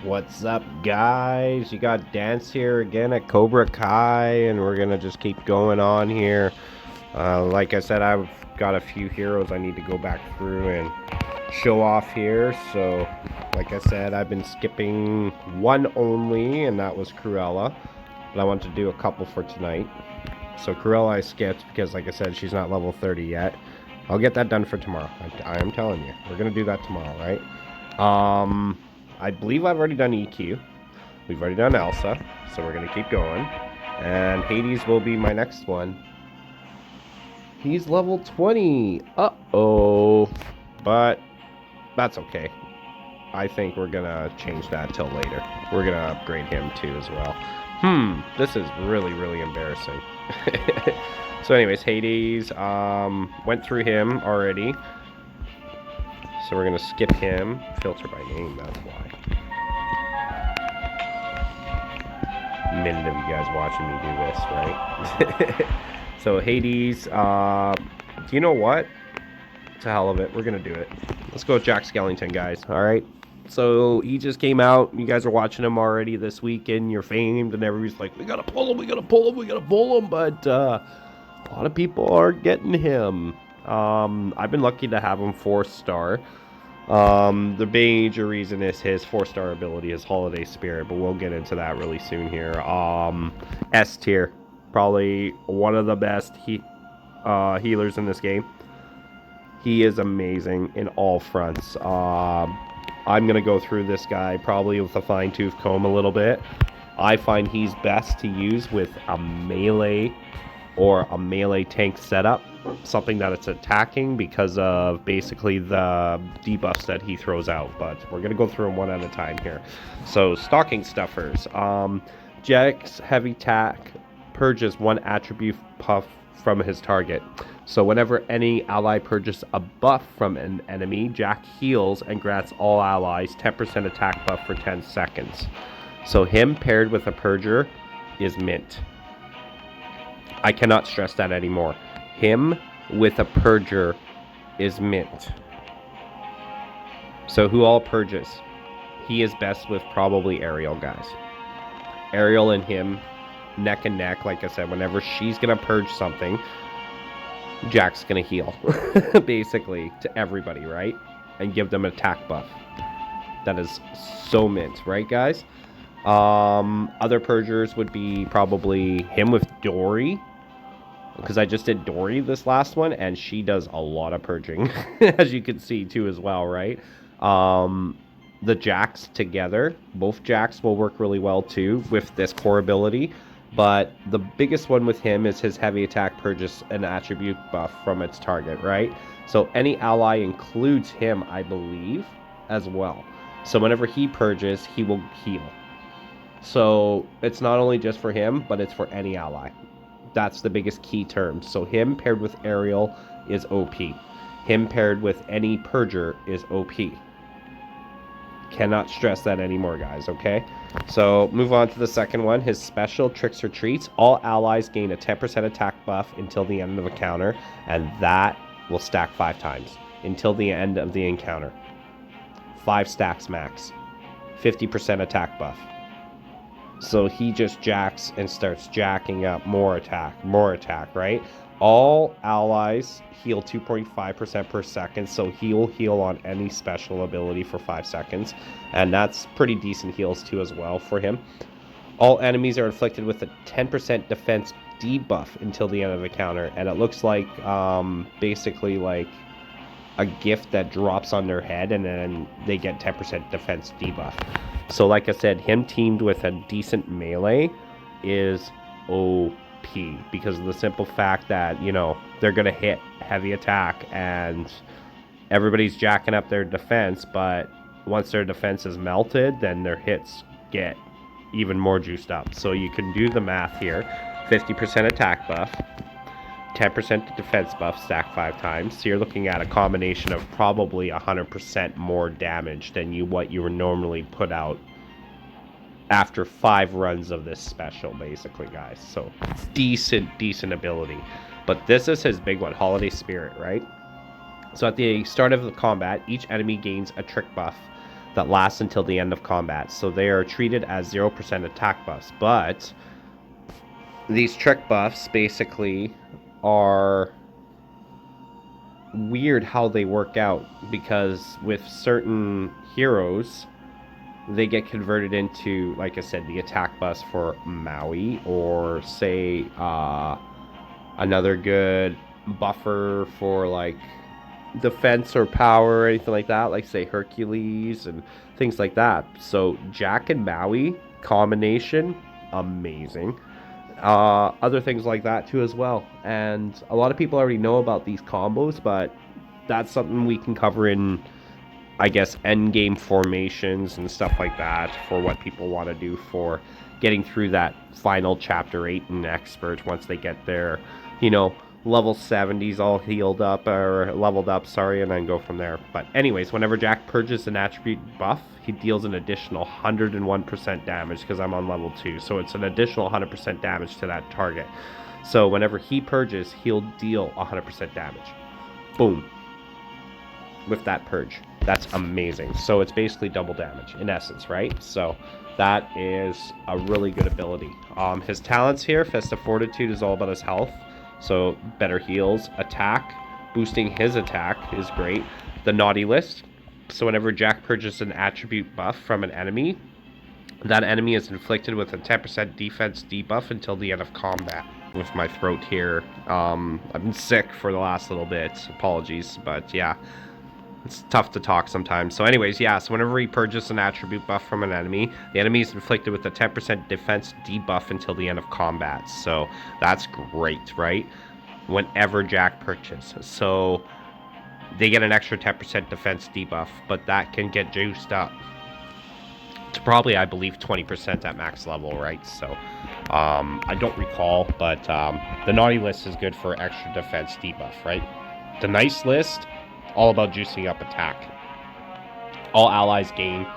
What's up, guys? You got Dance here again at Cobra Kai, and we're gonna just keep going on here. Like I said, I've got a few heroes I need to go back through and show off here. So, like I said, I've been skipping one only, and that was Cruella. But I want to do a couple for tonight. So Cruella I skipped because, like I said, she's not level 30 yet. I'll get that done for tomorrow. I am telling you. We're gonna do that tomorrow, right? I believe I've already done EQ. We've already done Elsa, so we're going to keep going. And Hades will be my next one. He's level 20. Uh-oh. But that's okay. I think we're going to change that till later. We're going to upgrade him too as well. This is really, really embarrassing. So anyways, Hades, went through him already. So we're going to skip him. Filter by name, that's why. Minute of you guys watching me do this, right? So Hades, do you know what? It's a hell of it. We're going to do it. Let's go with Jack Skellington, guys. All right? So he just came out. You guys are watching him already this weekend. You're famed, and everybody's like, we got to pull him, we got to pull him, we got to pull him. But a lot of people are getting him. I've been lucky to have him 4-star. The major reason is his 4-star ability, his Holiday Spirit, but we'll get into that really soon here. S tier, probably one of the best healers in this game. He is amazing in all fronts. I'm going to go through this guy probably with a fine-tooth comb a little bit. I find he's best to use with a melee or a melee tank setup, something that it's attacking because of basically the debuffs that he throws out. But we're going to go through them one at a time here. So, Stocking Stuffers. Jack's Heavy Attack purges one attribute buff from his target. So whenever any ally purges a buff from an enemy, Jack heals and grants all allies 10% attack buff for 10 seconds. So him paired with a purger is mint. I cannot stress that anymore. Him with a purger is mint. So who all purges? He is best with probably Ariel, guys. Ariel and him, neck and neck. Like I said, whenever she's going to purge something, Jack's going to heal. Basically, to everybody, right? And give them an attack buff. That is so mint, right, guys? Other purgers would be probably him with Dory. Because I just did Dory this last one, and she does a lot of purging, as you can see too as well, right? The Jacks together, both Jacks will work really well too with this core ability, but the biggest one with him is his heavy attack purges an attribute buff from its target, right? So any ally includes him, I believe, as well. So whenever he purges, he will heal. So it's not only just for him, but it's for any ally. That's the biggest key term. So him paired with Ariel is OP. Him paired with any purger is OP. Cannot stress that anymore, guys, okay? So move on to the second one. His special Tricks or Treats. All allies gain a 10% attack buff until the end of a counter, and that will stack 5 times until the end of the encounter. 5 stacks max. 50% attack buff. So he just jacks and starts jacking up more attack, right? All allies heal 2.5% per second, so he will heal on any special ability for 5 seconds. And that's pretty decent heals too as well for him. All enemies are inflicted with a 10% defense debuff until the end of the counter. And it looks like basically like a gift that drops on their head, and then they get 10% defense debuff. So like I said, him teamed with a decent melee is OP because of the simple fact that, you know, they're going to hit heavy attack and everybody's jacking up their defense, but once their defense is melted, then their hits get even more juiced up. So you can do the math here. 50% attack buff, 10% defense buff, stack 5 times. So you're looking at a combination of probably 100% more damage than what you would normally put out after 5 runs of this special, basically, guys. So decent ability. But this is his big one, Holiday Spirit, right? So at the start of the combat, each enemy gains a trick buff that lasts until the end of combat. So they are treated as 0% attack buffs. But these trick buffs basically are weird how they work out, because with certain heroes, they get converted into, like I said, the attack buffs for Maui, or say another good buffer for like defense or power or anything like that, like say Hercules and things like that. So Jack and Maui combination, amazing. Other things like that too as well, and a lot of people already know about these combos, but that's something we can cover in, I guess, end game formations and stuff like that, for what people want to do for getting through that final chapter 8 in expert, once they get their, you know, level 70s all healed up, or leveled up, sorry, and then go from there. But anyways, whenever Jack purchases an attribute buff, he deals an additional 101% damage, because I'm on level 2, so it's an additional 100% damage to that target. So whenever he purges, he'll deal 100% damage. Boom. With that purge. That's amazing. So it's basically double damage in essence, right? So that is a really good ability. His talents here, Festive Fortitude, is all about his health. So better heals, attack, boosting his attack is great. The naughty list. So whenever Jack purchases an attribute buff from an enemy, that enemy is inflicted with a 10% defense debuff until the end of combat. With my throat here, I've been sick for the last little bit. Apologies, but yeah. It's tough to talk sometimes. So anyways, yeah, so whenever he purchases an attribute buff from an enemy, the enemy is inflicted with a 10% defense debuff until the end of combat. So that's great, right? Whenever Jack purchases. So they get an extra 10% defense debuff, but that can get juiced up to probably, I believe, 20% at max level, right? So I don't recall, but the naughty list is good for extra defense debuff, right? The nice list, all about juicing up attack. All allies gain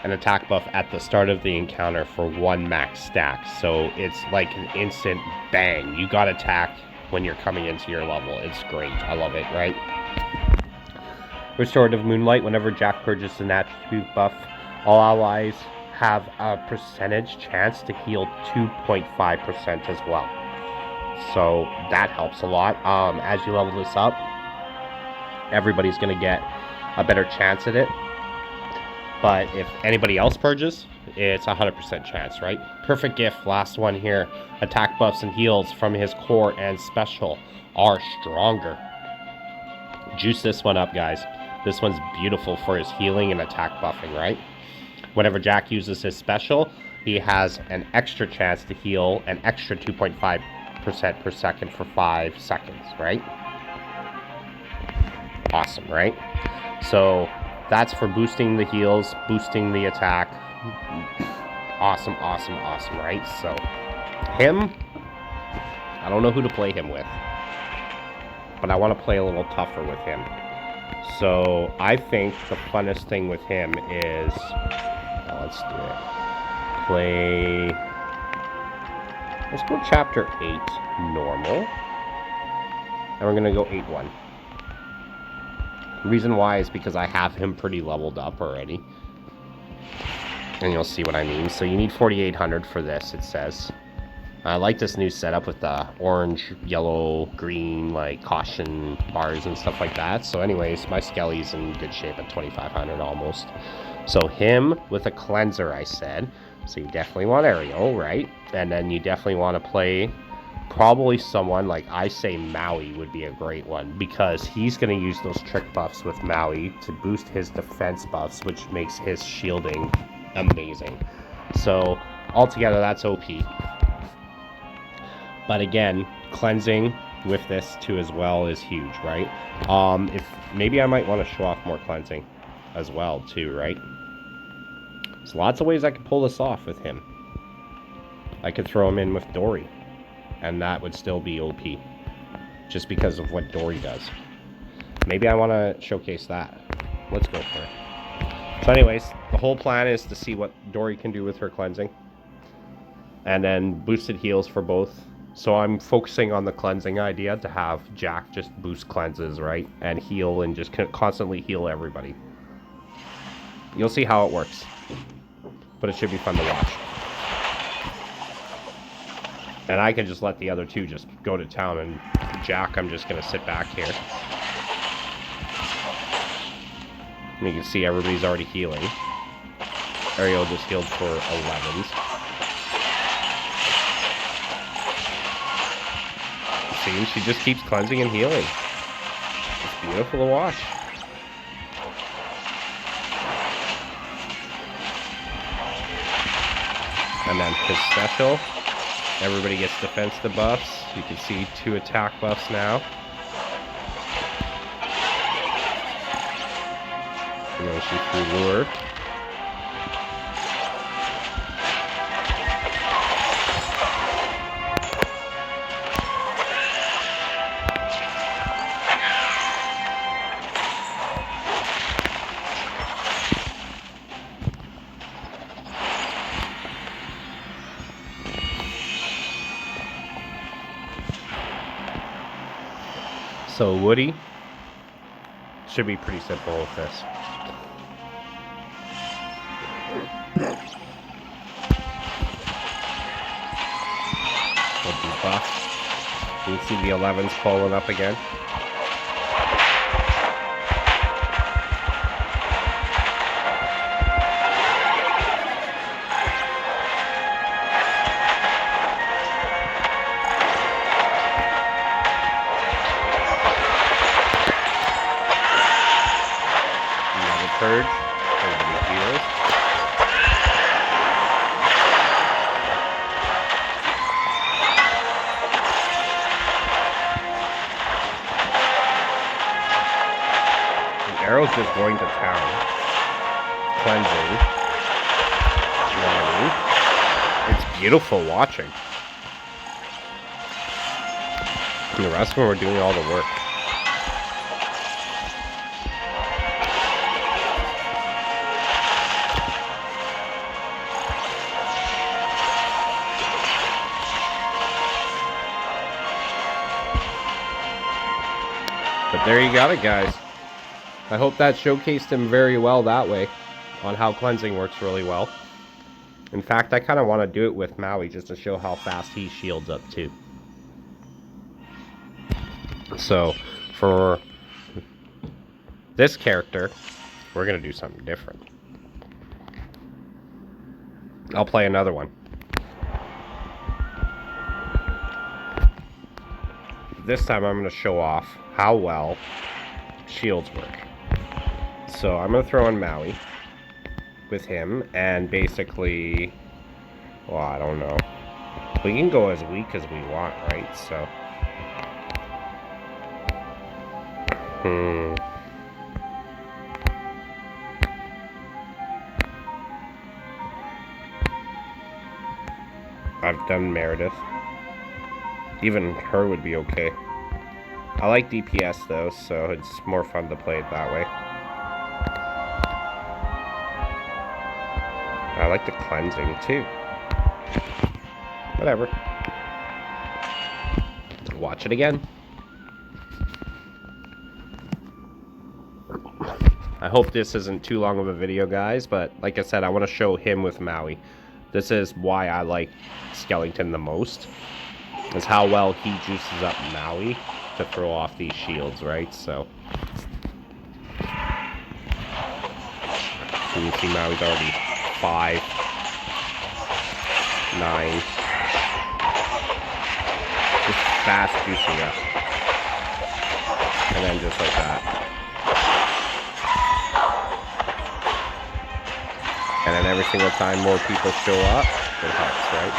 an attack buff at the start of the encounter for 1 max stack. So it's like an instant bang. You got attack when you're coming into your level. It's great. I love it, right? Restorative Moonlight. Whenever Jack purchases an attribute buff, all allies have a percentage chance to heal 2.5% as well. So that helps a lot. As you level this up, everybody's going to get a better chance at it. But if anybody else purges, it's a 100% chance, right? Perfect Gift, last one here. Attack buffs and heals from his core and special are stronger. Juice this one up, guys. This one's beautiful for his healing and attack buffing, right? Whenever Jack uses his special, he has an extra chance to heal an extra 2.5% per second for 5 seconds, right? Awesome, right? So that's for boosting the heals, boosting the attack. Awesome, awesome, awesome, right? So him, I don't know who to play him with, but I want to play a little tougher with him. So I think the funnest thing with him is, let's do it. Let's go chapter 8 normal, and we're gonna go 8-1. The reason why is because I have him pretty leveled up already. And you'll see what I mean. So you need 4,800 for this, it says. I like this new setup with the orange, yellow, green, like caution bars and stuff like that. So anyways, my Skelly's in good shape at 2,500 almost. So him with a cleanser, I said. So you definitely want Ariel, right? And then you definitely want to play probably someone like, I say Maui would be a great one, because he's going to use those trick buffs with Maui to boost his defense buffs, which makes his shielding amazing. So altogether, that's OP. But again, cleansing with this too as well is huge, right? If maybe I might want to show off more cleansing as well too, right? There's lots of ways I could pull this off with him. I could throw him in with Dory, and that would still be OP, just because of what Dory does. Maybe I want to showcase that. Let's go for it. So anyways, the whole plan is to see what Dory can do with her cleansing, and then boosted heals for both. So I'm focusing on the cleansing idea to have Jack just boost cleanses, right? And heal, and just constantly heal everybody. You'll see how it works. But it should be fun to watch. And I can just let the other two just go to town, and Jack, I'm just going to sit back here. And you can see everybody's already healing. Ariel just healed for 11s. See, she just keeps cleansing and healing. It's beautiful to watch. And then his special. Everybody gets defense buffs. You can see 2 attack buffs now. And then she threw lure. So Woody should be pretty simple with this. We'll debuff. You can see the 11s pulling up again. Purge. Everybody heals. And Arrow's just going to town. Cleansing. It's beautiful watching. And the rest of them are doing all the work. But there you got it, guys. I hope that showcased him very well that way on how cleansing works really well. In fact, I kind of want to do it with Maui just to show how fast he shields up too. So, for this character, we're going to do something different. I'll play another one. This time I'm going to show off how well shields work. So I'm going to throw in Maui with him, and basically, well, I don't know. We can go as weak as we want, right? So, I've done Meredith. Even her would be okay. I like DPS though, so it's more fun to play it that way. I like the cleansing too. Whatever. Watch it again. I hope this isn't too long of a video, guys, but like I said, I want to show him with Maui. This is why I like Skellington the most. Is how well he juices up Maui to throw off these shields, right? So you can see Maui's already 5, 9. Just fast juicing up. And then just like that. And then every single time more people show up, it helps, right?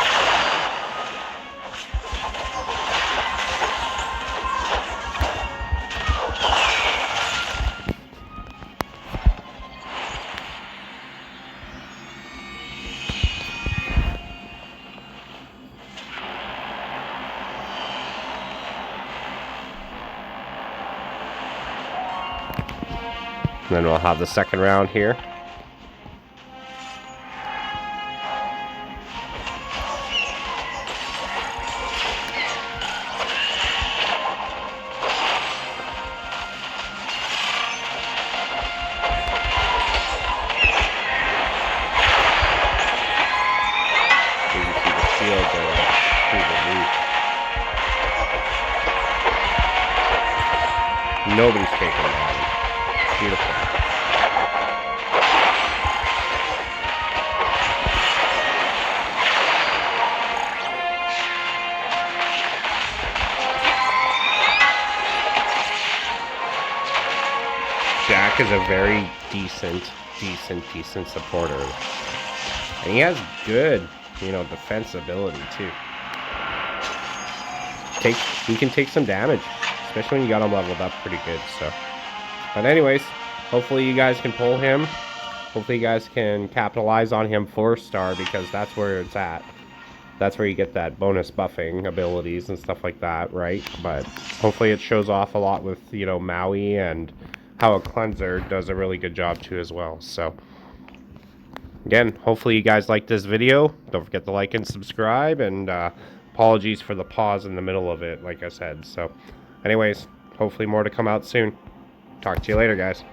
And then we'll have the second round here. Nobody's taking that. Beautiful. Jack is a very decent supporter. And he has good, defense ability too. He can take some damage, especially when you got him leveled up pretty good, so. But anyways, hopefully you guys can pull him. Hopefully you guys can capitalize on him 4-star, because that's where it's at. That's where you get that bonus buffing abilities and stuff like that, right? But hopefully it shows off a lot with, Maui, and how a cleanser does a really good job too as well. So again, hopefully you guys like this video. Don't forget to like and subscribe, and apologies for the pause in the middle of it, like I said. So anyways, hopefully more to come out soon. Talk to you later, guys.